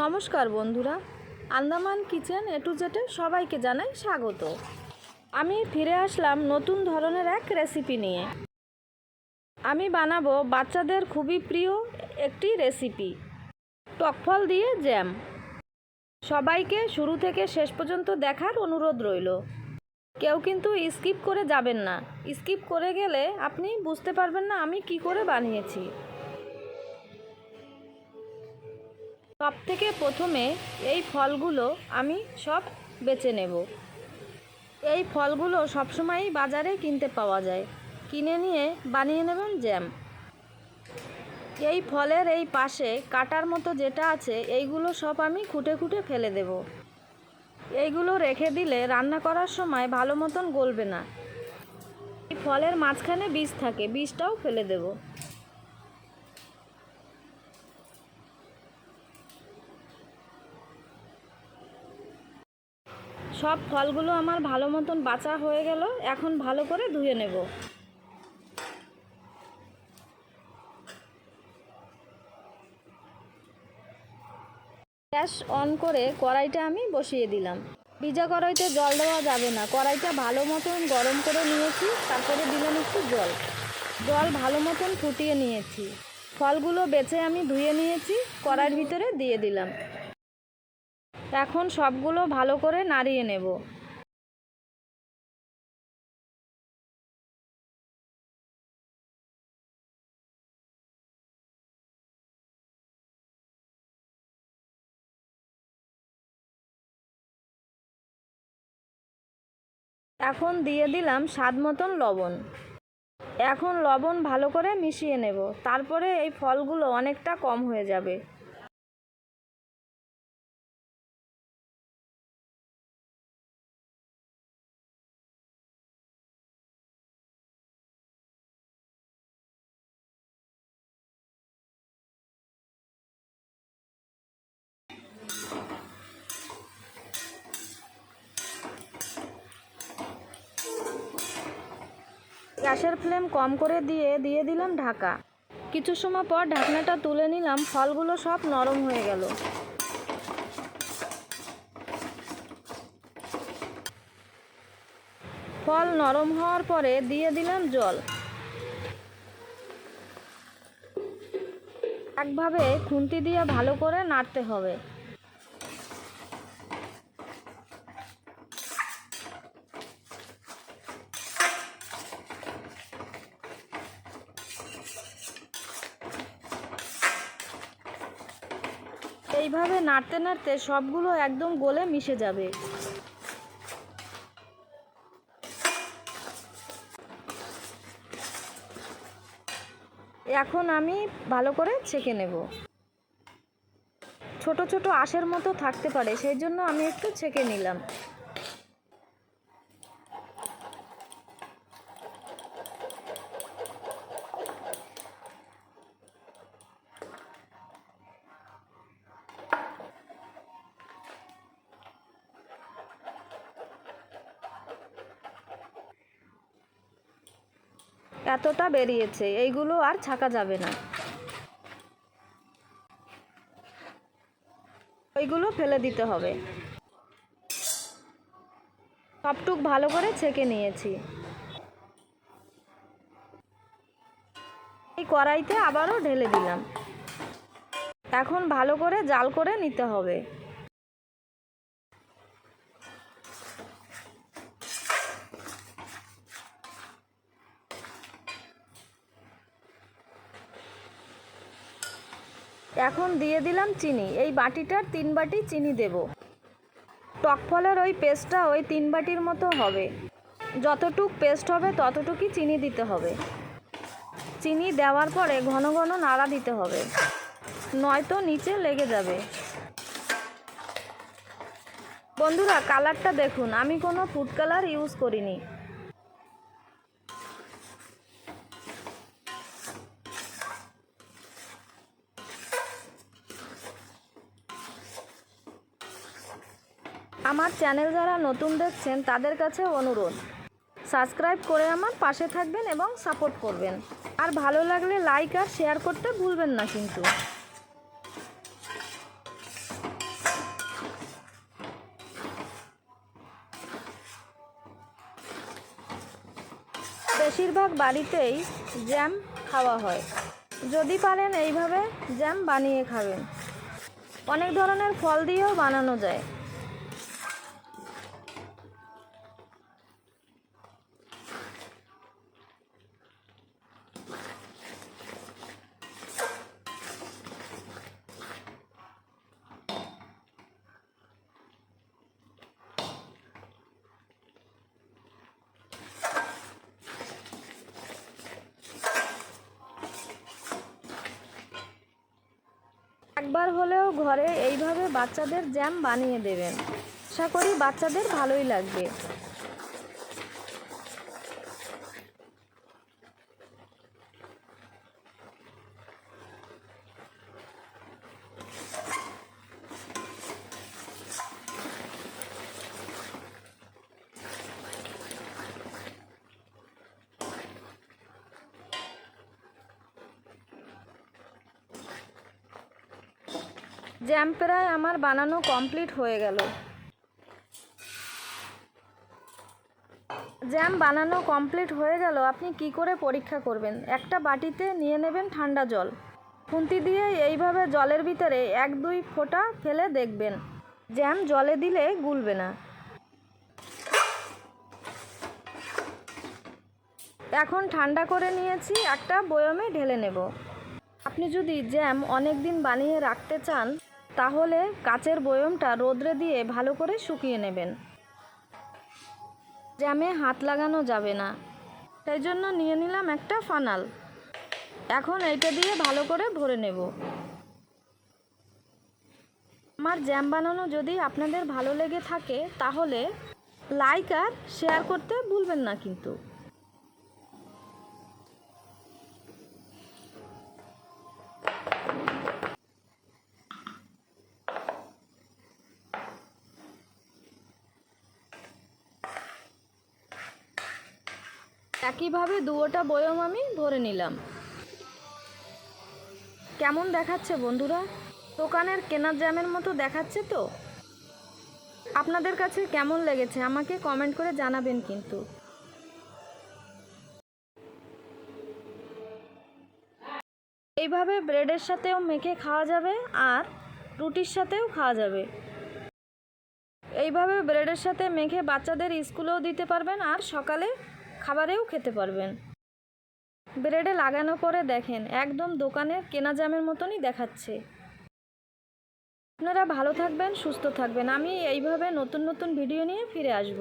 নমস্কার বন্ধুরা, আন্দামান কিচেন এ টু জেডে সবাইকে জানাই স্বাগত। আমি ফিরে আসলাম নতুন ধরনের এক রেসিপি নিয়ে। আমি বানাবো বাচ্চাদের খুবই প্রিয় একটি রেসিপি, টকফল দিয়ে জ্যাম। সবাইকে শুরু থেকে শেষ পর্যন্ত দেখার অনুরোধ রইল। কেউ কিন্তু স্কিপ করে যাবেন না, স্কিপ করে গেলে আপনি বুঝতে পারবেন না আমি কি করে বানিয়েছি। সব থেকে প্রথমে এই ফলগুলো আমি সব বেছে নেব। এই ফলগুলো সবসময়ই বাজারে কিনতে পাওয়া যায়, কিনে নিয়ে বানিয়ে নেবেন জ্যাম। এই ফলের এই পাশে কাটার মতো যেটা আছে এইগুলো সব আমি খুঁটে খুঁটে ফেলে দেব। এইগুলো রেখে দিলে রান্না করার সময় ভালো মতন গলবে না। এই ফলের মাঝখানে বীজ থাকে, বীজটাও ফেলে দেব। সব ফলগুলো আমার ভালো মতন বাছা হয়ে গেল, এখন ভালো করে ধুয়ে নেব। গ্যাস অন করে কড়াইটা আমি বসিয়ে দিলাম। ভিজা কড়াইতে জল দেওয়া যাবে না, কড়াইটা ভালো মতন গরম করে নিয়েছি, তারপরে দিলাম একটু জল। জল ভালো মতন ফুটিয়ে নিয়েছি। ফলগুলো বেছে আমি ধুয়ে নিয়েছি, কড়াইয়ের ভিতরে দিয়ে দিলাম। এখন সবগুলো ভালো করে নাড়িয়ে নেব। এখন দিয়ে দিলাম স্বাদ মতন লবণ। এখন লবণ ভালো করে মিশিয়ে নেব, তারপরে এই ফলগুলো অনেকটা কম হয়ে যাবে। গ্যাসের ফ্লেম কম করে দিয়ে দিলাম ঢাকা। কিছু সময় পর ঢাকনাটা তুলে নিলাম, ফলগুলো সব নরম হয়ে গেল। ফল নরম হওয়ার পরে দিয়ে দিলাম জল। একভাবে খুন্তি দিয়ে ভালো করে নাড়তে হবে। এইভাবে নাড়তে নাড়তে সবগুলো একদম গলে মিশে যাবে। এখন আমি ভালো করে ছেঁকে নেব। ছোট ছোট আঁশের মতো থাকতে পারে, সেই জন্য আমি একটু ছেঁকে নিলাম। এতটা বেরিয়েছে, এইগুলো আর ছাকা যাবে না। ওইগুলো ফেলে দিতে হবে। সবটুক ভালো করে ছেঁকে নিয়েছি। এই কড়াইতে আবারও ঢেলে দিলাম। এখন ভালো করে জাল করে নিতে হবে। এখন দিয়ে দিলাম চিনি। এই বাটিটার 3 বাটি চিনি দেব। টক ফলের ওই পেস্টটা ওই 3 বাটির মতো হবে। যতটুক পেস্ট হবে ততটুকুই চিনি দিতে হবে। চিনি দেওয়ার পরে ঘন ঘন নাড়া দিতে হবে, নয়তো নিচে লেগে যাবে। বন্ধুরা, কালারটা দেখুন, আমি কোনো ফুড কালার ইউজ করিনি। আমার চ্যানেল যারা নতুন দেখছেন তাদের কাছে অনুরোধ, সাবস্ক্রাইব করে আমার পাশে থাকবেন এবং সাপোর্ট করবেন। আর ভালো লাগলে লাইক আর শেয়ার করতে ভুলবেন না কিন্তু। বেশিরভাগ বাড়িতেই জ্যাম খাওয়া হয়। যদি পারেন এইভাবে জ্যাম বানিয়ে খাবেন। অনেক ধরনের ফল দিয়েও বানানো যায়। একবার হলেও ঘরে এইভাবে বাচ্চাদের জ্যাম বানিয়ে দেবেন। আশা করি বাচ্চাদের ভালোই লাগবে। জ্যাম প্রায় আমার বানানো কমপ্লিট হয়ে গেল। জ্যাম বানানো কমপ্লিট হয়ে গেল। আপনি কি করে পরীক্ষা করবেন? একটা বাটিতে নিয়ে নেবেন ঠান্ডা জল। খুন্তি দিয়ে এইভাবে জলের ভিতরে 1-2 ফোঁটা ফেলে দেখবেন। জ্যাম জলে দিলে গুলবে না। এখন ঠান্ডা করে নিয়েছি, একটা বয়মে ঢেলে নেব। আপনি যদি জ্যাম অনেক দিন বানিয়ে রাখতে চান তাহলে কাচের বয়মটা রোদ্রে দিয়ে ভালো করে শুকিয়ে নেবেন। জ্যামে হাত লাগানো যাবে না, তাই জন্য নিয়ে নিলাম একটা ফানাল। এখন এইটা দিয়ে ভালো করে ভরে নেব। আমার জ্যাম বানানো যদি আপনাদের ভালো লেগে থাকে তাহলে লাইক আর শেয়ার করতে ভুলবেন না কিন্তু। একইভাবে 2টা বয়ম আমি ভরে নিলাম। কেমন দেখাচ্ছে বন্ধুরা? দোকানের কেনা জ্যামের মতো দেখাচ্ছে তো? আপনাদের কাছে কেমন লেগেছে আমাকে কমেন্ট করে জানাবেন কিন্তু। এইভাবে ব্রেডের সাথেও মেখে খাওয়া যাবে আর রুটির সাথেও খাওয়া যাবে। এইভাবে ব্রেডের সাথে মেখে বাচ্চাদের স্কুলেও দিতে পারবেন আর সকালে খাবারেও খেতে পারবেন। ব্রেডে লাগানো পরে দেখেন একদম দোকানের কেনা জ্যামের মতনই দেখাচ্ছে। আপনারা ভালো থাকবেন, সুস্থ থাকবেন। আমি এইভাবে নতুন নতুন ভিডিও নিয়ে ফিরে আসব।